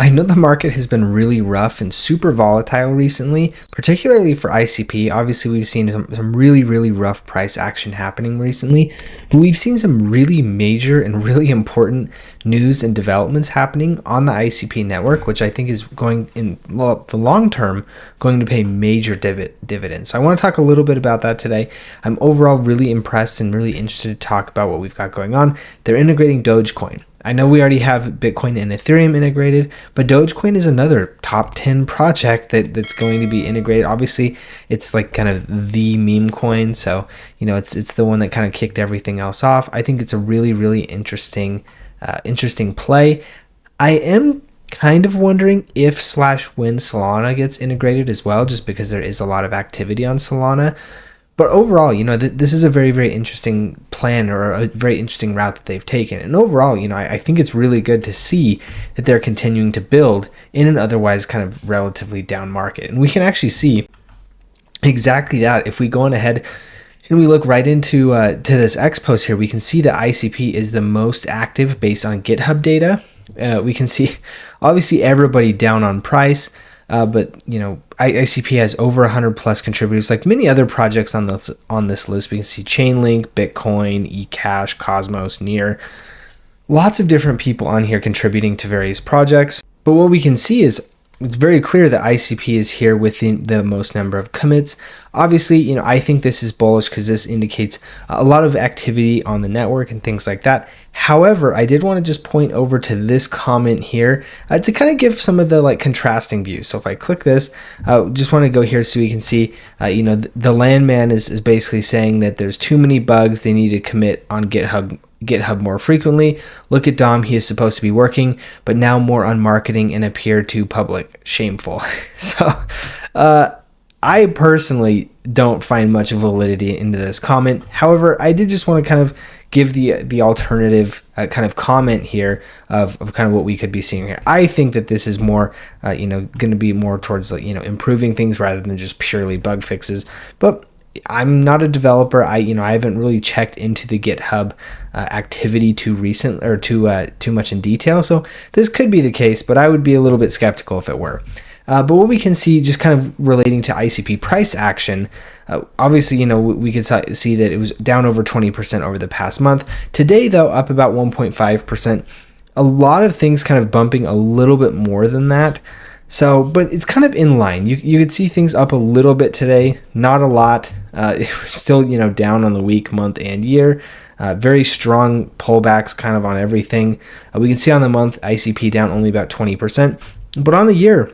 I know the market has been really rough and super volatile recently, particularly for ICP. Obviously, we've seen some really rough price action happening recently, but we've seen some really major and really important news and developments happening on the ICP network, which I think is going in the long term going to pay major dividends. So I want to talk a little bit about that today. I'm overall really impressed and really interested to talk about what we've got going on. They're integrating Dogecoin. I know we already have Bitcoin and Ethereum integrated, but Dogecoin is another top 10 project that's going to be integrated. Obviously, it's like kind of the meme coin, so it's the one that kind of kicked everything else off. I think it's a really interesting play. I am kind of wondering if / when Solana gets integrated as well, just because there is a lot of activity on Solana. But overall, this is a very interesting plan, or a very interesting route that they've taken. And overall, I think it's really good to see that they're continuing to build in an otherwise kind of relatively down market. And we can actually see exactly that if we go on ahead and we look right into to this X post here. We can see that ICP is the most active based on GitHub data. We can see obviously everybody down on price. But ICP has over 100 plus contributors, like many other projects on this list. We can see Chainlink, Bitcoin, eCash, Cosmos, Near. Lots of different people on here contributing to various projects. But what we can see is it's very clear that ICP is here within the most number of commits. Obviously, I think this is bullish because this indicates a lot of activity on the network and things like that. However, I did want to just point over to this comment here to kind of give some of the contrasting views. So if I click this, just want to go here so we can see, the landman is basically saying that there's too many bugs. They need to commit on GitHub more frequently. Look at Dom, he is supposed to be working, but now more on marketing and appear too public. Shameful. So I personally don't find much validity into this comment. However, I did just want to kind of give the alternative kind of comment here of kind of what we could be seeing here. I think that this is more going to be more towards improving things rather than just purely bug fixes. But I'm not a developer. I haven't really checked into the GitHub activity too much in detail. So this could be the case, but I would be a little bit skeptical if it were. But what we can see, just kind of relating to ICP price action, obviously, we could see that it was down over 20% over the past month. Today, though, up about 1.5%. A lot of things kind of bumping a little bit more than that. So, but it's kind of in line. You could see things up a little bit today, not a lot. It was still, down on the week, month, and year. Very strong pullbacks kind of on everything. We can see on the month, ICP down only about 20%. But on the year,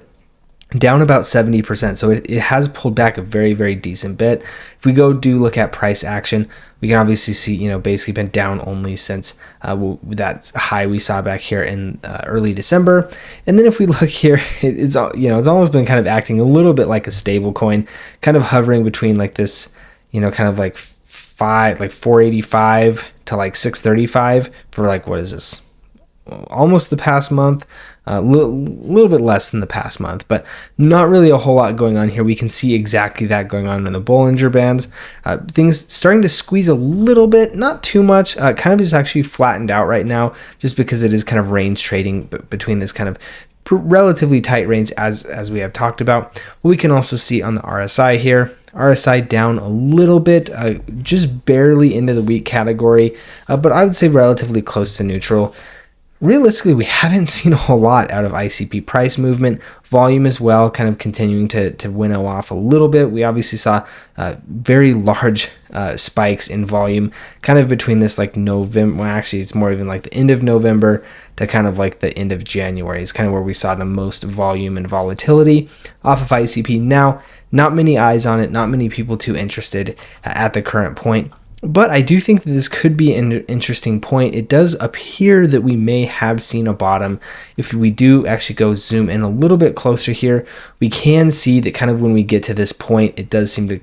down about 70%. So it has pulled back a very decent bit. If we look at price action, we can obviously see, basically been down only since that high we saw back here in early December. And then if we look here, it's almost been kind of acting a little bit like a stable coin, kind of hovering between this, kind of 485 to 635 for what is this? Almost the past month, a little bit less than the past month, but not really a whole lot going on here. We can see exactly that going on in the Bollinger Bands. Things starting to squeeze a little bit, not too much, kind of is actually flattened out right now, just because it is kind of range trading between this kind of relatively tight range as we have talked about. We can also see on the RSI here, RSI down a little bit, just barely into the weak category, but I would say relatively close to neutral. Realistically, we haven't seen a whole lot out of ICP price movement. Volume as well, kind of continuing to winnow off a little bit. We obviously saw very large spikes in volume, kind of between this November, well, actually it's more even the end of November to kind of the end of January. It's kind of where we saw the most volume and volatility off of ICP. Now, not many eyes on it, not many people too interested at the current point. But I do think that this could be an interesting point. It does appear that we may have seen a bottom. If we do actually go zoom in a little bit closer here, we can see that kind of when we get to this point, it does seem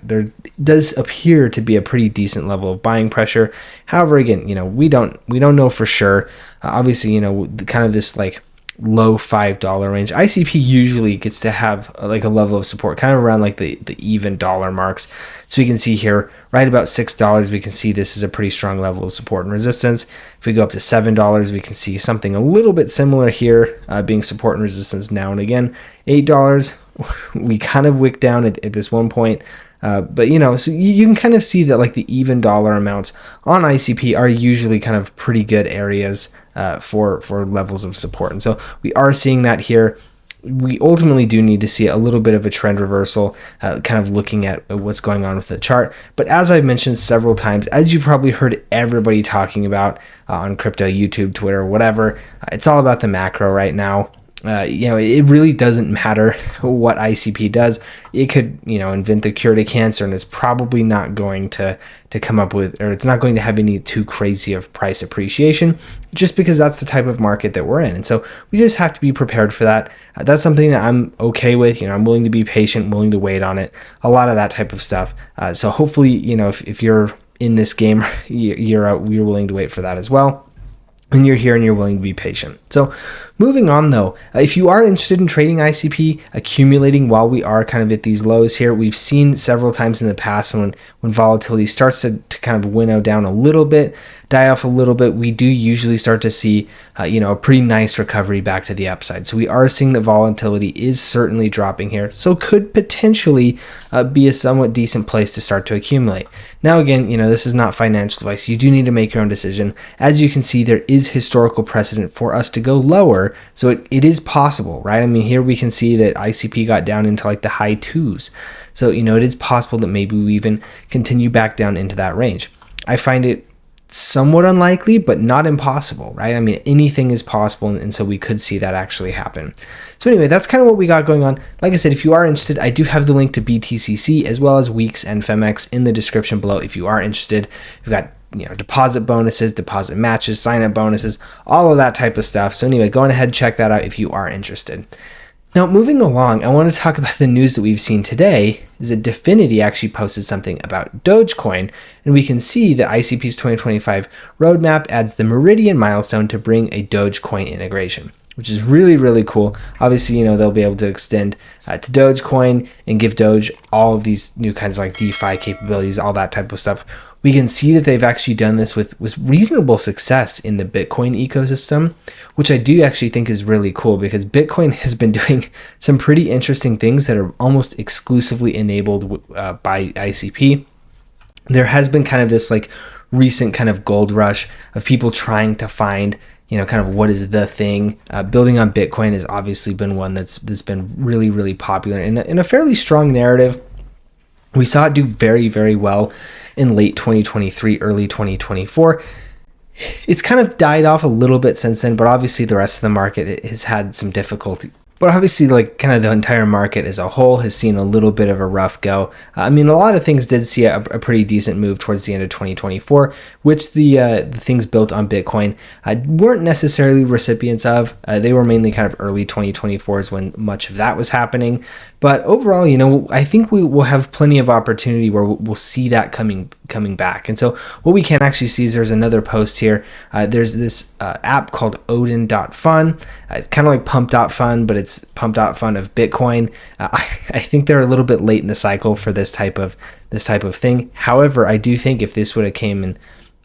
there does appear to be a pretty decent level of buying pressure. However, again, we don't know for sure. Obviously, kind of this low $5 range. ICP usually gets to have like a level of support kind of around like the even dollar marks. So we can see here right about $6, we can see this is a pretty strong level of support and resistance. If we go up to $7, we can see something a little bit similar here, being support and resistance now and again. $8, we kind of wick down at this one point. But so you can kind of see that like the even dollar amounts on ICP are usually kind of pretty good areas for levels of support. And so we are seeing that here. We ultimately do need to see a little bit of a trend reversal, kind of looking at what's going on with the chart. But as I've mentioned several times, as you've probably heard everybody talking about on crypto, YouTube, Twitter, whatever, it's all about the macro right now. It really doesn't matter what ICP does. It could, invent the cure to cancer, and it's probably not going to come up with, or it's not going to have any too crazy of price appreciation, just because that's the type of market that we're in. And so we just have to be prepared for that. That's something that I'm okay with. I'm willing to be patient, willing to wait on it, a lot of that type of stuff. So hopefully, if you're in this game, you're willing to wait for that as well. And you're here and you're willing to be patient. So moving on though, if you are interested in trading ICP, accumulating while we are kind of at these lows here, we've seen several times in the past when volatility starts to kind of winnow down a little bit, die off a little bit, we do usually start to see, a pretty nice recovery back to the upside. So we are seeing that volatility is certainly dropping here. So could potentially be a somewhat decent place to start to accumulate. Now, again, this is not financial advice. You do need to make your own decision. As you can see, there is historical precedent for us to go lower. So it is possible, right? I mean, here we can see that ICP got down into like the high twos. So, it is possible that maybe we even continue back down into that range. I find it somewhat unlikely, but not impossible, right? I mean, anything is possible, and so we could see that actually happen. So anyway, that's kind of what we got going on. Like I said, if you are interested, I do have the link to BTCC as well as WEEX and Phemex in the description below if you are interested. We've got deposit bonuses, deposit matches, sign-up bonuses, all of that type of stuff. So anyway, go on ahead, check that out if you are interested. Now, moving along, I want to talk about the news that we've seen today is that Definity actually posted something about Dogecoin, and we can see that ICP's 2025 roadmap adds the Meridian milestone to bring a Dogecoin integration, which is really, really cool. Obviously, they'll be able to extend to Dogecoin and give Doge all of these new kinds of like DeFi capabilities, all that type of stuff. We can see that they've actually done this with reasonable success in the Bitcoin ecosystem, which I do actually think is really cool because Bitcoin has been doing some pretty interesting things that are almost exclusively enabled by ICP. There has been kind of this like recent kind of gold rush of people trying to find kind of what is the thing. Building on Bitcoin has obviously been one that's been really, really popular in a fairly strong narrative. We saw it do very, very well in late 2023, early 2024. It's kind of died off a little bit since then, but obviously the rest of the market has had some difficulty. But obviously, like kind of the entire market as a whole has seen a little bit of a rough go. I mean, a lot of things did see a pretty decent move towards the end of 2024, which the things built on Bitcoin weren't necessarily recipients of. They were mainly kind of early 2024 is when much of that was happening. But overall, I think we will have plenty of opportunity where we'll see that coming back. And so what we can actually see is there's another post here. There's this app called Odin.fun. It's kind of like Pump.fun, but it's Pump.fun of Bitcoin. I think they're a little bit late in the cycle for this type of thing. However, I do think if this would have came in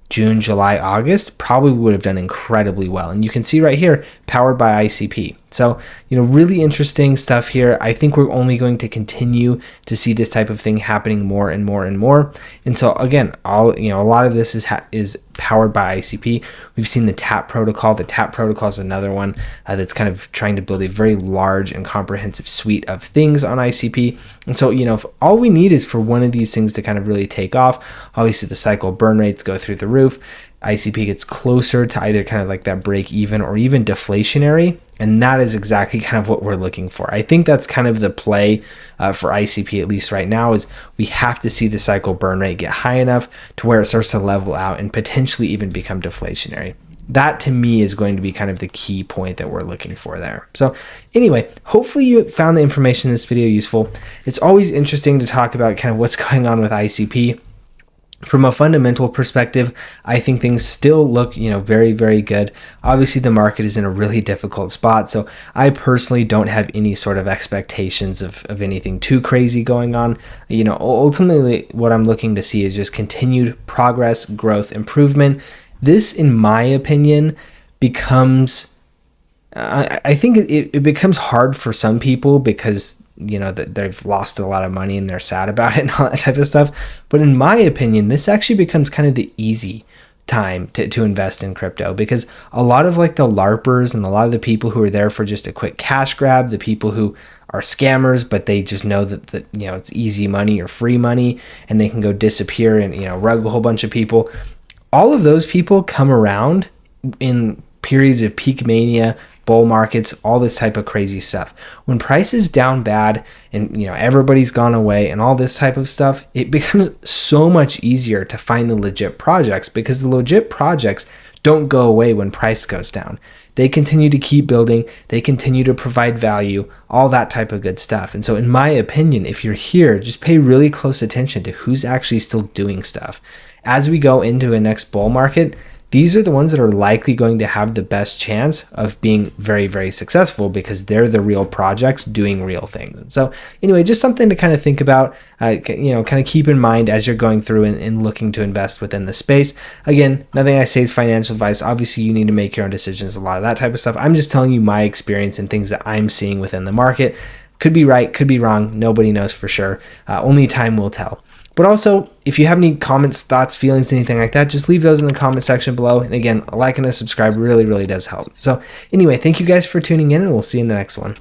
June, July, August, probably would have done incredibly well. And you can see right here, powered by ICP. So, really interesting stuff here. I think we're only going to continue to see this type of thing happening more and more and more. And so again, a lot of this is powered by ICP. We've seen the TAP protocol. The TAP protocol is another one that's kind of trying to build a very large and comprehensive suite of things on ICP. And so, if all we need is for one of these things to kind of really take off, obviously the cycle burn rates go through the roof. ICP gets closer to either kind of like that break even or even deflationary. And that is exactly kind of what we're looking for. I think that's kind of the play for ICP, at least right now, is we have to see the cycle burn rate get high enough to where it starts to level out and potentially even become deflationary. That to me is going to be kind of the key point that we're looking for there. So anyway, hopefully you found the information in this video useful. It's always interesting to talk about kind of what's going on with ICP. From a fundamental perspective, I think things still look, very, very good. Obviously, the market is in a really difficult spot, so I personally don't have any sort of expectations of anything too crazy going on. Ultimately, what I'm looking to see is just continued progress, growth, improvement. This, in my opinion, becomes, I think it becomes hard for some people because that they've lost a lot of money and they're sad about it and all that type of stuff. But in my opinion, this actually becomes kind of the easy time to invest in crypto, because a lot of like the LARPers and a lot of the people who are there for just a quick cash grab, the people who are scammers, but they just know that it's easy money or free money and they can go disappear and rug a whole bunch of people. All of those people come around in periods of peak mania, bull markets, all this type of crazy stuff. When price is down bad and everybody's gone away and all this type of stuff, it becomes so much easier to find the legit projects, because the legit projects don't go away when price goes down. They continue to keep building, they continue to provide value, all that type of good stuff. And so in my opinion, if you're here, just pay really close attention to who's actually still doing stuff. As we go into a next bull market, these are the ones that are likely going to have the best chance of being very, very successful, because they're the real projects doing real things. So anyway, just something to kind of think about, kind of keep in mind as you're going through and looking to invest within the space. Again, nothing I say is financial advice. Obviously, you need to make your own decisions, a lot of that type of stuff. I'm just telling you my experience and things that I'm seeing within the market. Could be right, could be wrong. Nobody knows for sure. Only time will tell. But also, if you have any comments, thoughts, feelings, anything like that, just leave those in the comment section below. And again, a like and a subscribe really, really does help. So anyway, thank you guys for tuning in, and we'll see you in the next one.